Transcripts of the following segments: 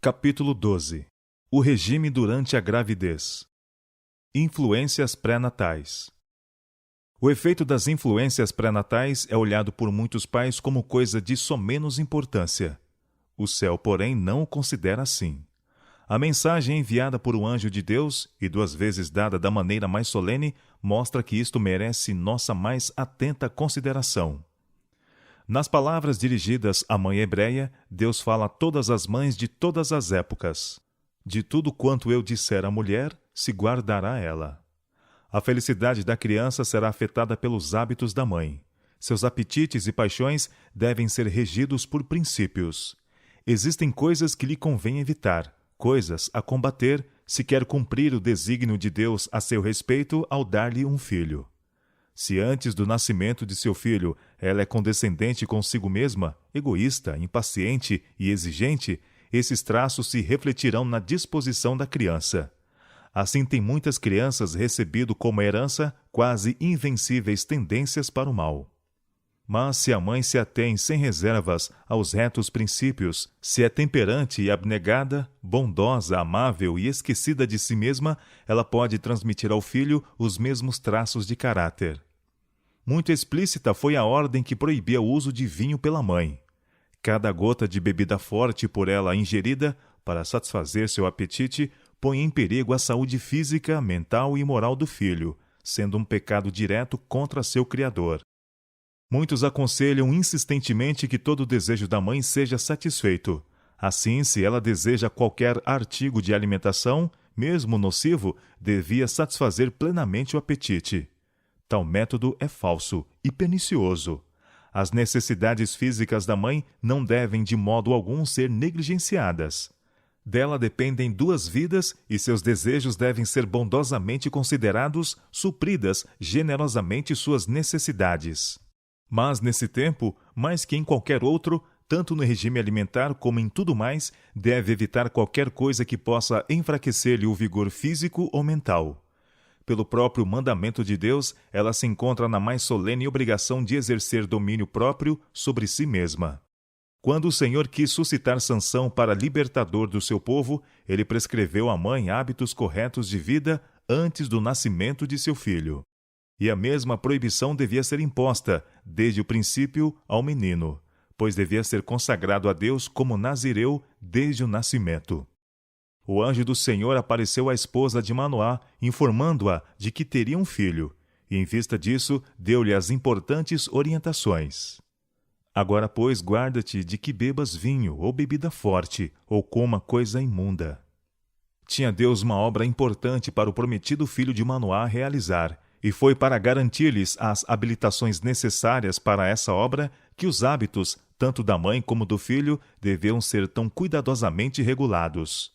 Capítulo 12. O regime durante a gravidez. Influências pré-natais. O efeito das influências pré-natais é olhado por muitos pais como coisa de somenos importância. O céu, porém, não o considera assim. A mensagem enviada por um anjo de Deus, e 2 vezes dada da maneira mais solene, mostra que isto merece nossa mais atenta consideração. Nas palavras dirigidas à mãe hebreia, Deus fala a todas as mães de todas as épocas. De tudo quanto eu disser à mulher, se guardará ela. A felicidade da criança será afetada pelos hábitos da mãe. Seus apetites e paixões devem ser regidos por princípios. Existem coisas que lhe convém evitar, coisas a combater, se quer cumprir o desígnio de Deus a seu respeito ao dar-lhe um filho. Se antes do nascimento de seu filho ela é condescendente consigo mesma, egoísta, impaciente e exigente, esses traços se refletirão na disposição da criança. Assim tem muitas crianças recebido como herança quase invencíveis tendências para o mal. Mas se a mãe se atém sem reservas aos retos princípios, se é temperante e abnegada, bondosa, amável e esquecida de si mesma, ela pode transmitir ao filho os mesmos traços de caráter. Muito explícita foi a ordem que proibia o uso de vinho pela mãe. Cada gota de bebida forte por ela ingerida, para satisfazer seu apetite, põe em perigo a saúde física, mental e moral do filho, sendo um pecado direto contra seu Criador. Muitos aconselham insistentemente que todo desejo da mãe seja satisfeito. Assim, se ela deseja qualquer artigo de alimentação, mesmo nocivo, devia satisfazer plenamente o apetite. Tal método é falso e pernicioso. As necessidades físicas da mãe não devem de modo algum ser negligenciadas. Dela dependem 2 vidas e seus desejos devem ser bondosamente considerados, supridas generosamente suas necessidades. Mas nesse tempo, mais que em qualquer outro, tanto no regime alimentar como em tudo mais, deve evitar qualquer coisa que possa enfraquecer-lhe o vigor físico ou mental. Pelo próprio mandamento de Deus, ela se encontra na mais solene obrigação de exercer domínio próprio sobre si mesma. Quando o Senhor quis suscitar Sansão para libertador do seu povo, ele prescreveu à mãe hábitos corretos de vida antes do nascimento de seu filho. E a mesma proibição devia ser imposta, desde o princípio, ao menino, pois devia ser consagrado a Deus como nazireu desde o nascimento. O anjo do Senhor apareceu à esposa de Manoá, informando-a de que teria um filho, e em vista disso, deu-lhe as importantes orientações. Agora, pois, guarda-te de que bebas vinho ou bebida forte, ou coma coisa imunda. Tinha Deus uma obra importante para o prometido filho de Manoá realizar, e foi para garantir-lhes as habilitações necessárias para essa obra que os hábitos, tanto da mãe como do filho, deviam ser tão cuidadosamente regulados.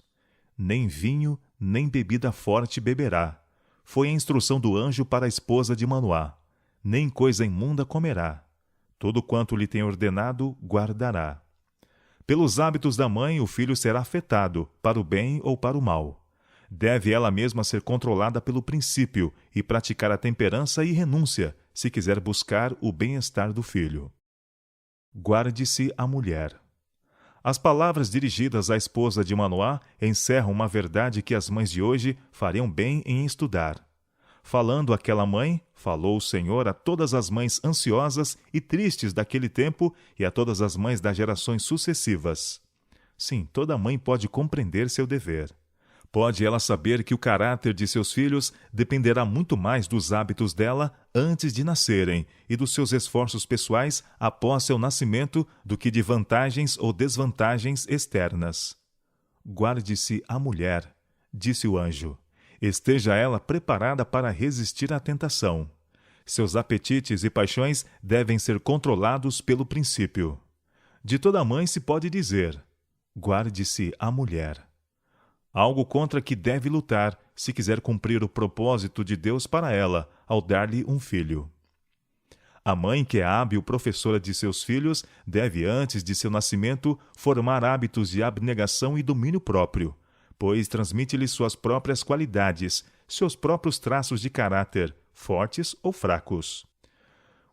Nem vinho, nem bebida forte beberá. Foi a instrução do anjo para a esposa de Manoá. Nem coisa imunda comerá. Tudo quanto lhe tem ordenado, guardará. Pelos hábitos da mãe, o filho será afetado, para o bem ou para o mal. Deve ela mesma ser controlada pelo princípio e praticar a temperança e renúncia, se quiser buscar o bem-estar do filho. Guarde-se a mulher. As palavras dirigidas à esposa de Manoá encerram uma verdade que as mães de hoje fariam bem em estudar. Falando àquela mãe, falou o Senhor a todas as mães ansiosas e tristes daquele tempo e a todas as mães das gerações sucessivas. Sim, toda mãe pode compreender seu dever. Pode ela saber que o caráter de seus filhos dependerá muito mais dos hábitos dela antes de nascerem e dos seus esforços pessoais após seu nascimento do que de vantagens ou desvantagens externas. Guarde-se a mulher, disse o anjo. Esteja ela preparada para resistir à tentação. Seus apetites e paixões devem ser controlados pelo princípio. De toda mãe se pode dizer: guarde-se a mulher. Algo contra que deve lutar, se quiser cumprir o propósito de Deus para ela, ao dar-lhe um filho. A mãe, que é hábil professora de seus filhos, deve, antes de seu nascimento, formar hábitos de abnegação e domínio próprio, pois transmite-lhe suas próprias qualidades, seus próprios traços de caráter, fortes ou fracos.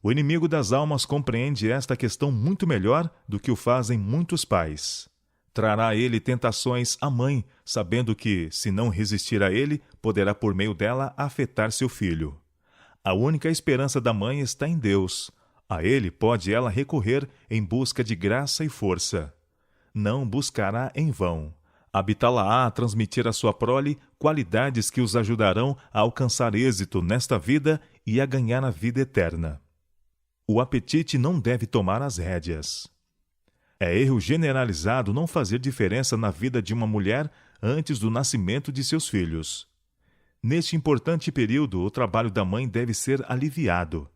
O inimigo das almas compreende esta questão muito melhor do que o fazem muitos pais. Trará a ele tentações a mãe, sabendo que, se não resistir a ele, poderá por meio dela afetar seu filho. A única esperança da mãe está em Deus. A ele pode ela recorrer em busca de graça e força. Não buscará em vão. Habitá-la-á a transmitir à sua prole qualidades que os ajudarão a alcançar êxito nesta vida e a ganhar a vida eterna. O apetite não deve tomar as rédeas. É erro generalizado não fazer diferença na vida de uma mulher antes do nascimento de seus filhos. Neste importante período, o trabalho da mãe deve ser aliviado.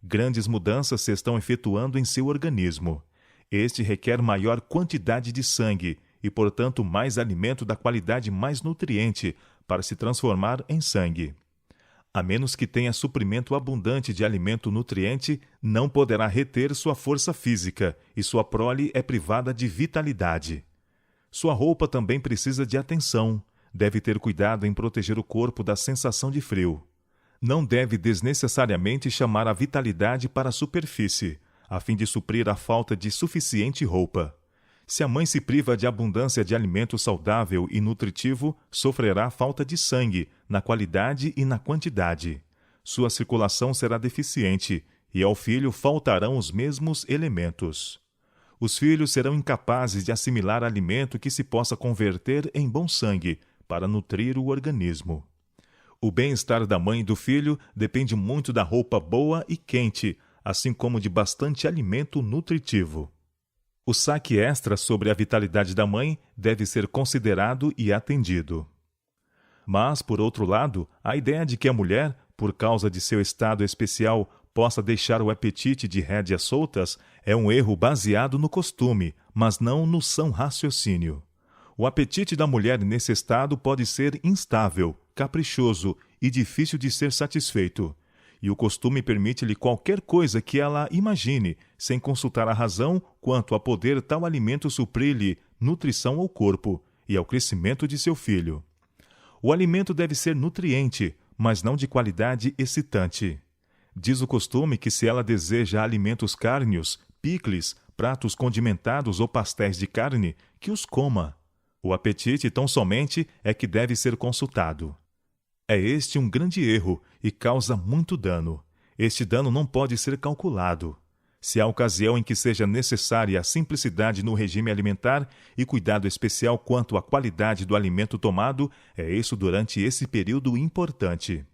Grandes mudanças se estão efetuando em seu organismo. Este requer maior quantidade de sangue e, portanto, mais alimento da qualidade mais nutriente para se transformar em sangue. A menos que tenha suprimento abundante de alimento nutriente, não poderá reter sua força física e sua prole é privada de vitalidade. Sua roupa também precisa de atenção. Deve ter cuidado em proteger o corpo da sensação de frio. Não deve desnecessariamente chamar a vitalidade para a superfície, a fim de suprir a falta de suficiente roupa. Se a mãe se priva de abundância de alimento saudável e nutritivo, sofrerá falta de sangue, na qualidade e na quantidade. Sua circulação será deficiente, e ao filho faltarão os mesmos elementos. Os filhos serão incapazes de assimilar alimento que se possa converter em bom sangue, para nutrir o organismo. O bem-estar da mãe e do filho depende muito da roupa boa e quente, assim como de bastante alimento nutritivo. O saque extra sobre a vitalidade da mãe deve ser considerado e atendido. Mas, por outro lado, a ideia de que a mulher, por causa de seu estado especial, possa deixar o apetite de rédeas soltas é um erro baseado no costume, mas não no são raciocínio. O apetite da mulher nesse estado pode ser instável, caprichoso e difícil de ser satisfeito. E o costume permite-lhe qualquer coisa que ela imagine, sem consultar a razão quanto a poder tal alimento suprir-lhe nutrição ao corpo e ao crescimento de seu filho. O alimento deve ser nutriente, mas não de qualidade excitante. Diz o costume que se ela deseja alimentos cárneos, picles, pratos condimentados ou pastéis de carne, que os coma. O apetite, tão somente, é que deve ser consultado. É este um grande erro e causa muito dano. Este dano não pode ser calculado. Se há ocasião em que seja necessária a simplicidade no regime alimentar e cuidado especial quanto à qualidade do alimento tomado, é isso durante esse período importante.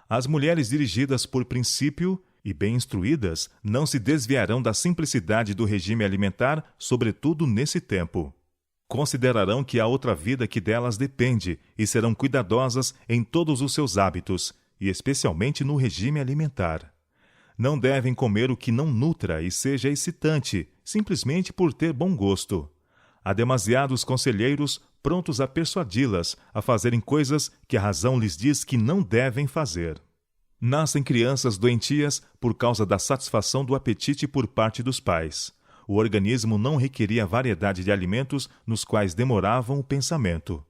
As mulheres dirigidas por princípio e bem instruídas não se desviarão da simplicidade do regime alimentar, sobretudo nesse tempo. Considerarão que há outra vida que delas depende e serão cuidadosas em todos os seus hábitos, e especialmente no regime alimentar. Não devem comer o que não nutra e seja excitante, simplesmente por ter bom gosto. Há demasiados conselheiros prontos a persuadi-las a fazerem coisas que a razão lhes diz que não devem fazer. Nascem crianças doentias por causa da satisfação do apetite por parte dos pais. O organismo não requeria variedade de alimentos nos quais demoravam o pensamento.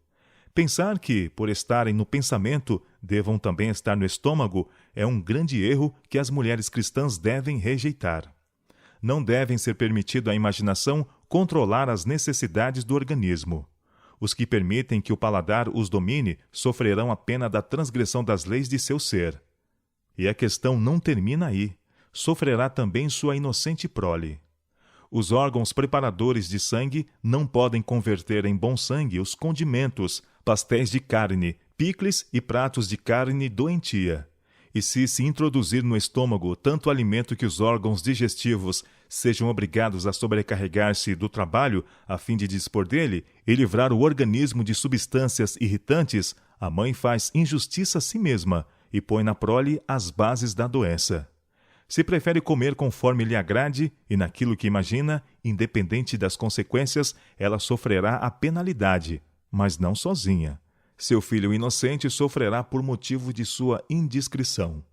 Pensar que, por estarem no pensamento, devam também estar no estômago é um grande erro que as mulheres cristãs devem rejeitar. Não devem ser permitido à imaginação controlar as necessidades do organismo. Os que permitem que o paladar os domine sofrerão a pena da transgressão das leis de seu ser. E a questão não termina aí. Sofrerá também sua inocente prole. Os órgãos preparadores de sangue não podem converter em bom sangue os condimentos, pastéis de carne, picles e pratos de carne doentia. E se introduzir no estômago tanto alimento que os órgãos digestivos sejam obrigados a sobrecarregar-se do trabalho a fim de dispor dele e livrar o organismo de substâncias irritantes, a mãe faz injustiça a si mesma e põe na prole as bases da doença. Se prefere comer conforme lhe agrade e naquilo que imagina, independente das consequências, ela sofrerá a penalidade, mas não sozinha. Seu filho inocente sofrerá por motivo de sua indiscrição.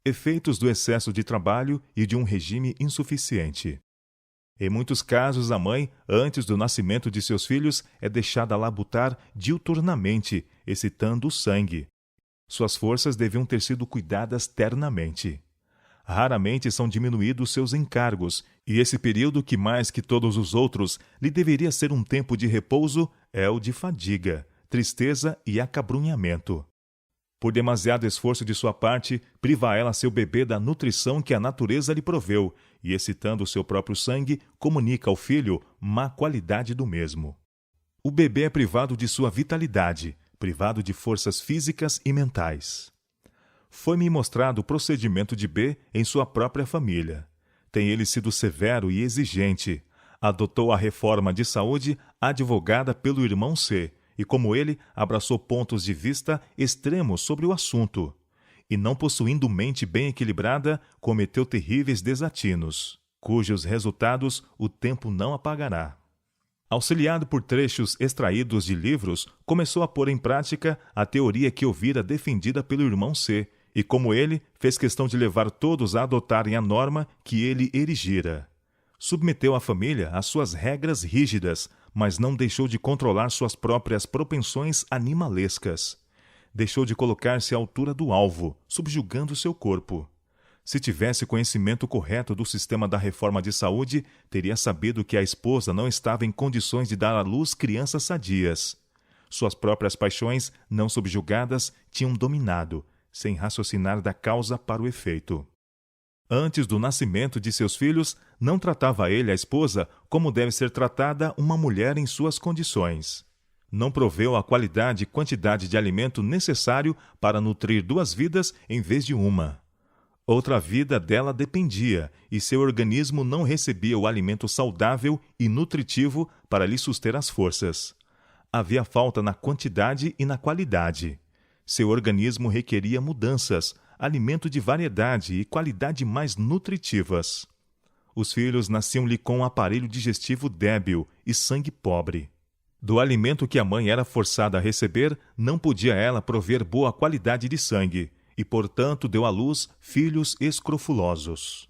Efeitos do excesso de trabalho e de um regime insuficiente. Em muitos casos, a mãe, antes do nascimento de seus filhos, é deixada labutar diuturnamente, excitando o sangue. Suas forças deviam ter sido cuidadas ternamente. Raramente são diminuídos seus encargos, e esse período, que mais que todos os outros lhe deveria ser um tempo de repouso, é o de fadiga, tristeza e acabrunhamento. Por demasiado esforço de sua parte, priva ela seu bebê da nutrição que a natureza lhe proveu, e excitando o seu próprio sangue, comunica ao filho má qualidade do mesmo. O bebê é privado de sua vitalidade, privado de forças físicas e mentais. Foi-me mostrado o procedimento de B em sua própria família. Tem ele sido severo e exigente. Adotou a reforma de saúde advogada pelo irmão C, e como ele, abraçou pontos de vista extremos sobre o assunto. E não possuindo mente bem equilibrada, cometeu terríveis desatinos, cujos resultados o tempo não apagará. Auxiliado por trechos extraídos de livros, começou a pôr em prática a teoria que ouvira defendida pelo irmão C, e como ele, fez questão de levar todos a adotarem a norma que ele erigira. Submeteu a família às suas regras rígidas, mas não deixou de controlar suas próprias propensões animalescas. Deixou de colocar-se à altura do alvo, subjugando seu corpo. Se tivesse conhecimento correto do sistema da reforma de saúde, teria sabido que a esposa não estava em condições de dar à luz crianças sadias. Suas próprias paixões, não subjugadas, tinham dominado, sem raciocinar da causa para o efeito. Antes do nascimento de seus filhos, não tratava ele a esposa como deve ser tratada uma mulher em suas condições. Não proveu a qualidade e quantidade de alimento necessário para nutrir 2 vidas em vez de uma. Outra vida dela dependia, e seu organismo não recebia o alimento saudável e nutritivo para lhe suster as forças. Havia falta na quantidade e na qualidade. Seu organismo requeria mudanças, alimento de variedade e qualidade mais nutritivas. Os filhos nasciam-lhe com um aparelho digestivo débil e sangue pobre. Do alimento que a mãe era forçada a receber, não podia ela prover boa qualidade de sangue, e, portanto, deu à luz filhos escrofulosos.